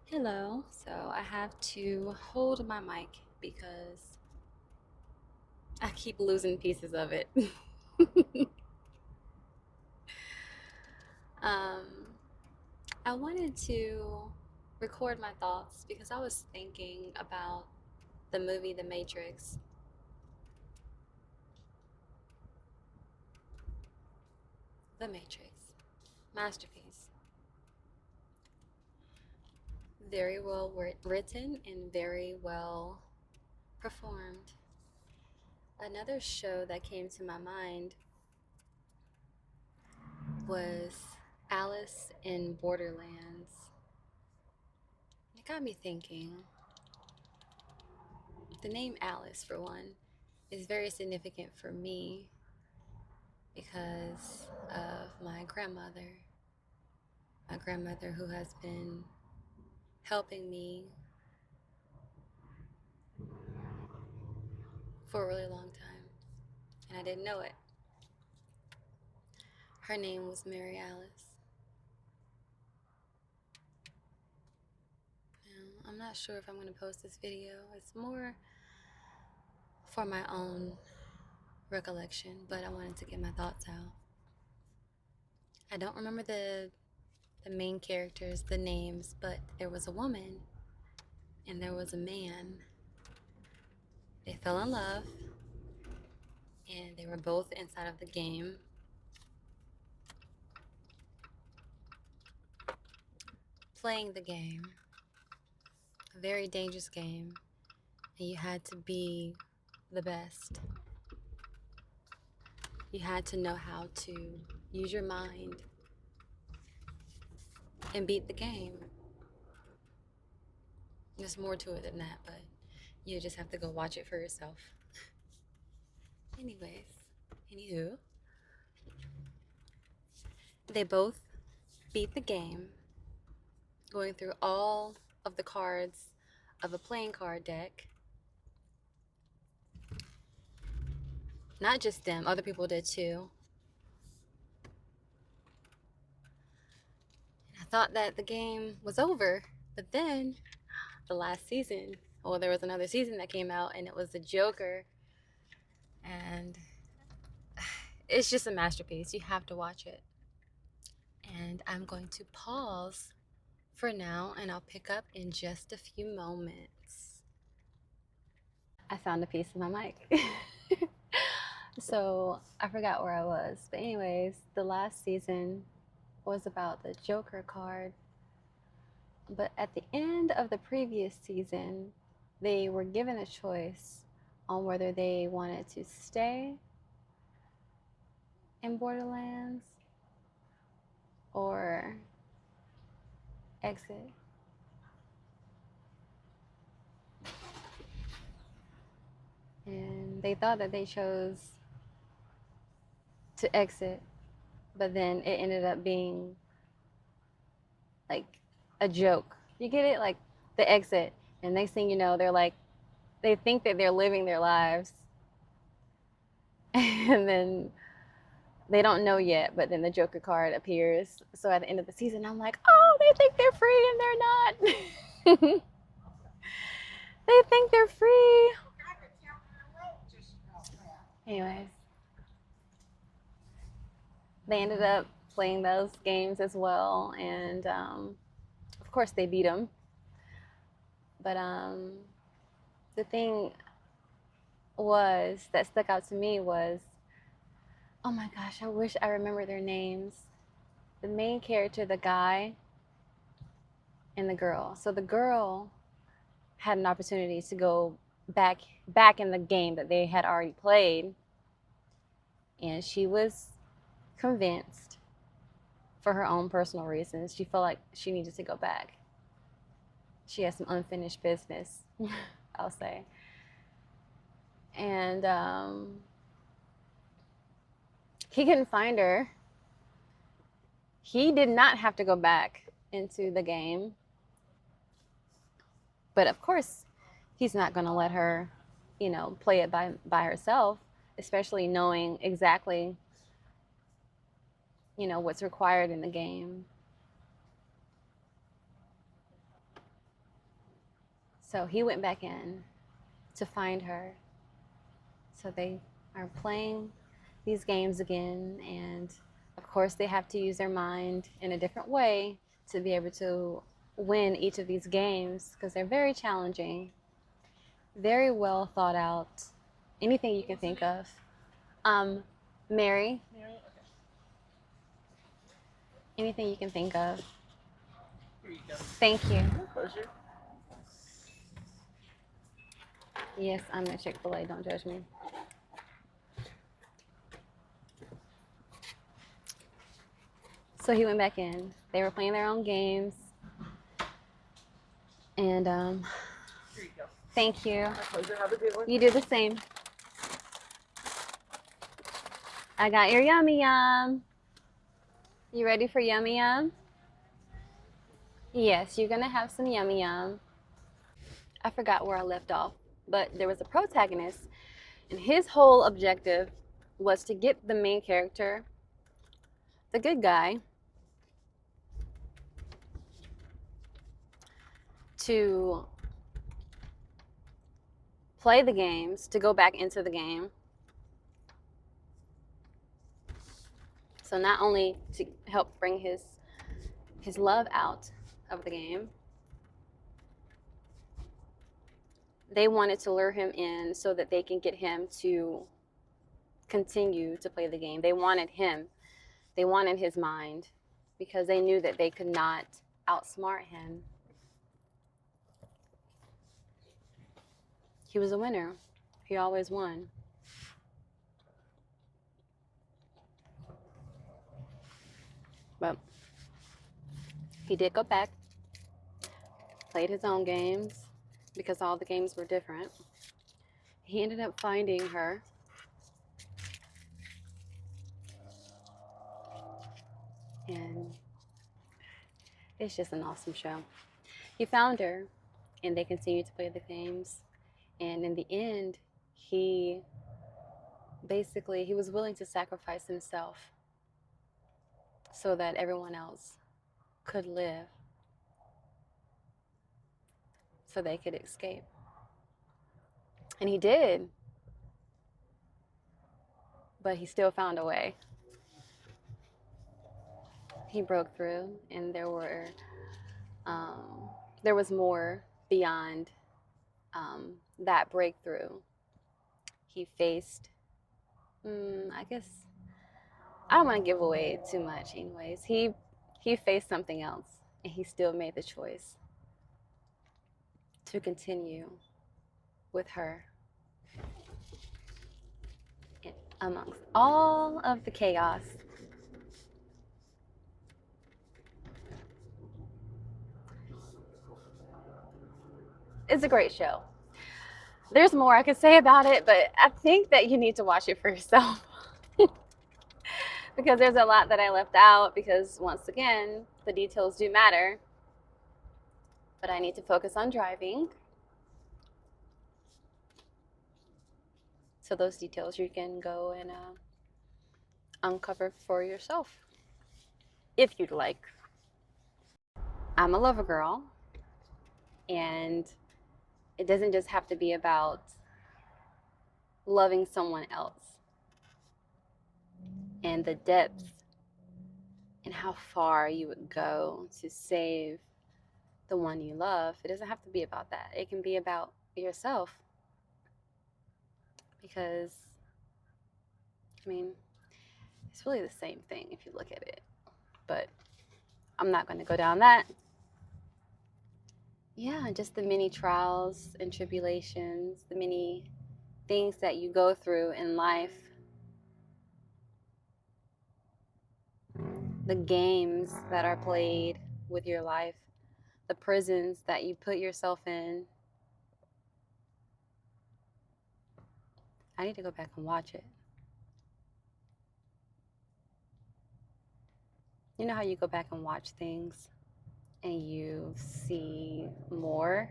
Hello. So I have to hold my mic because I keep losing pieces of it. um, I wanted to record my thoughts because I was thinking about the movie The Matrix. The Matrix. Masterpiece. Very well written and very well performed. Another show that came to my mind was Alice in Borderlands. It got me thinking. The name Alice, for one, is very significant for me because of my grandmother. My grandmother, who has been helping me for a really long time, and I didn't know it. Her name was Mary Alice. Now, I'm not sure if I'm going to post this video. It's more for my own recollection, but I wanted to get my thoughts out. I don't remember the main characters, the names, but there was a woman and there was a man. They fell in love and they were both inside of the game, playing the game, a very dangerous game, and you had to be the best. You had to know how to use your mind and beat the game. There's more to it than that, but you just have to go watch it for yourself. Anywho, they both beat the game, going through all of the cards of a playing card deck. Not just them, other people did too. I thought that the game was over, but then the last season, well, there was another season that came out, and it was the Joker, and it's just a masterpiece. You have to watch it. And I'm going to pause for now, and I'll pick up in just a few moments. I found a piece of my mic. So I forgot where I was. But anyways, the last season was about the Joker card. But at the end of the previous season, they were given a choice on whether they wanted to stay in Borderlands or exit. And they thought that they chose to exit, but then it ended up being like a joke. You get it? Like the exit. And next thing you know, they're like, they think that they're living their lives. And then they don't know yet, but then the Joker card appears. So at the end of the season, I'm like, oh, they think they're free and they're not. They think they're free. Anyways, they ended up playing those games as well. And of course, they beat them. But the thing was that stuck out to me was, oh my gosh, I wish I remember their names. The main character, the guy, and the girl. So the girl had an opportunity to go back in the game that they had already played, and she was convinced, for her own personal reasons, she felt like she needed to go back. She had some unfinished business, I'll say. And he couldn't find her. He did not have to go back into the game, but of course he's not going to let her, play it by herself, especially knowing exactly, what's required in the game. So he went back in to find her. So they are playing these games again, and of course they have to use their mind in a different way to be able to win each of these games because they're very challenging, very well thought out, anything you can think of. Mary. Mary? Okay. Anything you can think of. Here you go. Thank you. Pleasure. Yes, I'm at Chick-fil-A. Don't judge me. So he went back in. They were playing their own games. And Here you go. thank you. My pleasure. Have a good one. You do the same. I got your yummy yum. You ready for yummy yum? Yes, you're gonna have some yummy yum. I forgot where I left off, but there was a protagonist, and his whole objective was to get the main character, the good guy, to play the games, to go back into the game. So not only to help bring his love out of the game, they wanted to lure him in so that they can get him to continue to play the game. They wanted him. They wanted his mind because they knew that they could not outsmart him. He was a winner. He always won. But he did go back, played his own games because all the games were different. He ended up finding her. And it's just an awesome show. He found her, and they continued to play the games. And in the end, he was willing to sacrifice himself so that everyone else could live, so they could escape. And he did, but he still found a way. He broke through, and there was more beyond that breakthrough. He faced, I guess, I don't want to give away too much anyways. He faced something else, and he still made the choice to continue with her amongst all of the chaos. It's a great show. There's more I could say about it, but I think that you need to watch it for yourself. Because there's a lot that I left out because, once again, the details do matter. But I need to focus on driving. So those details you can go and uncover for yourself, if you'd like. I'm a lover girl, and it doesn't just have to be about loving someone else and the depth and how far you would go to save the one you love. It doesn't have to be about that. It can be about yourself. Because, I mean, it's really the same thing if you look at it. But I'm not going to go down that. Yeah, just the many trials and tribulations, the many things that you go through in life, the games that are played with your life, the prisons that you put yourself in. I need to go back and watch it. You know how you go back and watch things and you see more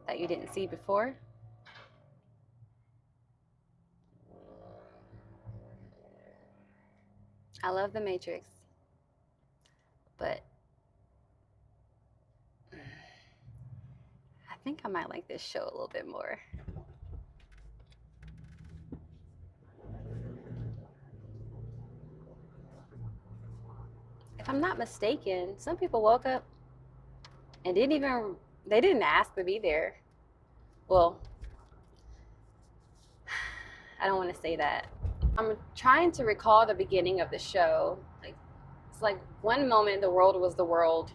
that you didn't see before? I love The Matrix, but I think I might like this show a little bit more. If I'm not mistaken, some people woke up and they didn't ask to be there. Well, I don't want to say that. I'm trying to recall the beginning of the show. Like, it's like one moment the world was the world.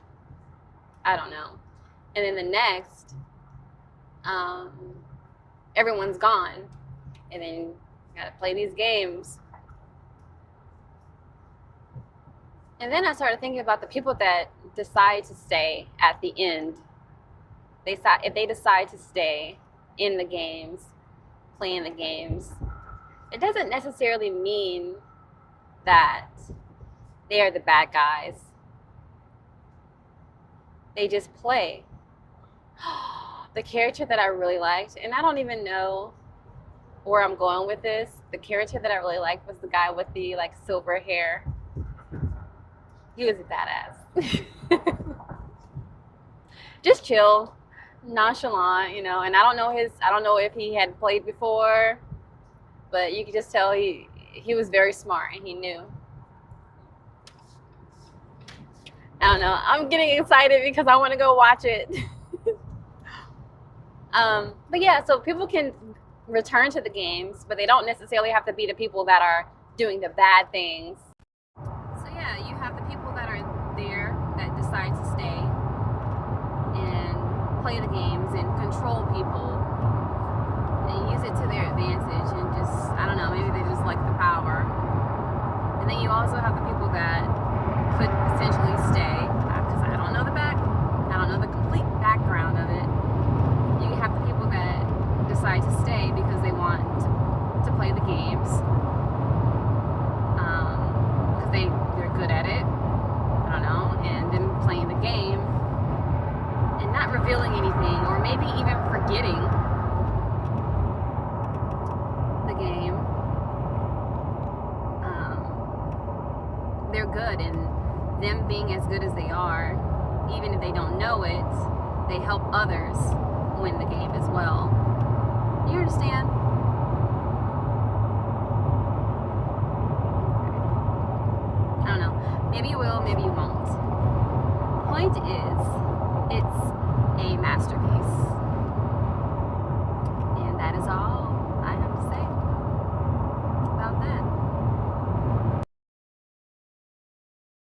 I don't know. And then the next, everyone's gone. And then you gotta play these games. And then I started thinking about the people that decide to stay at the end. If they decide to stay in the games, playing the games, it doesn't necessarily mean that they are the bad guys. They just play. The character that I really liked, and I don't even know where I'm going with this. The character that I really liked was the guy with the like silver hair. He was a badass. Just chill, nonchalant, you know. And I don't know if he had played before, but you could just tell he was very smart and he knew. I don't know. I'm getting excited because I want to go watch it. But yeah, so people can return to the games, but they don't necessarily have to be the people that are doing the bad things. So yeah, you have the people that are there that decide to stay and play the games and control people and use it to their advantage and just, I don't know, maybe they just like the power. And then you also have the people that could potentially stay, because I don't know the complete background of it. You have the people that decide to stay because they want to play the games, because they're good at it, I don't know, and then playing the game and not revealing anything, or maybe even forgetting the game. They're good, and them being as good as they are, even if they don't know it, they help others win the game as well. You understand? I don't know. Maybe you will, maybe you won't. Point is, it's a masterpiece. And that is all.